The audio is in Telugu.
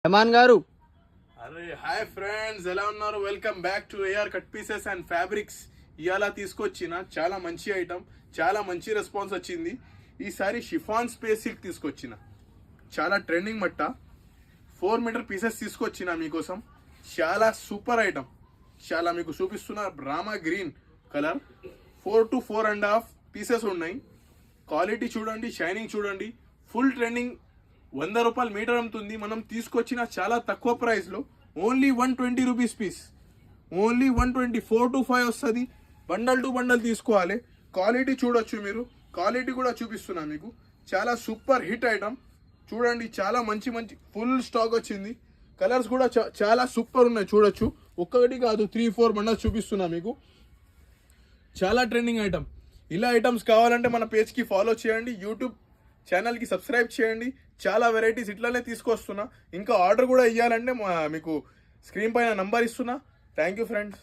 రెహమాన్ గారు. అరే హాయ్ ఫ్రెండ్స్, ఎలా ఉన్నారు? Welcome back to AR cut pieces and fabrics. ఇవాళ తీసుకొచ్చిన చాలా మంచి ఐటమ్, చాలా మంచి రెస్పాన్స్ వచ్చింది. ఈసారి షిఫాన్ స్పేస్ సిల్క్ తీసుకొచ్చిన చాలా ట్రెండింగ్ మట్ట 4 మీటర్ పీసెస్ తీసుకొచ్చిన మీకోసం. చాలా సూపర్ ఐటమ్, చాలా మీకు చూపిస్తున్న Rama green colour 4 to 4.5 pieces ఉన్నాయి. క్వాలిటీ చూడండి, షైనింగ్ చూడండి. ఫుల్ ట్రెండింగ్, 100 రూపాయలు మీటర్ అమ్ముతుంది. మనం తీసుకొచ్చిన చాలా తక్కువ ప్రైస్లో only 120 rupees piece, only 120. 4 to 5 వస్తుంది. బండల్ టు బండల్ తీసుకోవాలి. క్వాలిటీ చూడొచ్చు మీరు, క్వాలిటీ కూడా చూపిస్తున్నా మీకు. చాలా సూపర్ హిట్ ఐటమ్ చూడండి, చాలా మంచి మంచి ఫుల్ స్టాక్ వచ్చింది. కలర్స్ కూడా చాలా సూపర్ ఉన్నాయి చూడొచ్చు. ఒక్కటి కాదు 3-4 బండల్స్ చూపిస్తున్నా మీకు. చాలా ట్రెండింగ్ ఐటమ్. ఇలా ఐటమ్స్ కావాలంటే మన పేజ్కి ఫాలో చేయండి, యూట్యూబ్ ఛానల్కి సబ్స్క్రైబ్ చేయండి. చాలా వెరైటీస్ ఇట్లానే తీసుకొస్తున్నా. ఇంకా ఆర్డర్ కూడా ఇవ్వాలంటే మీకు స్క్రీన్ పైన నంబర్ ఇస్తున్నా. Thank you friends.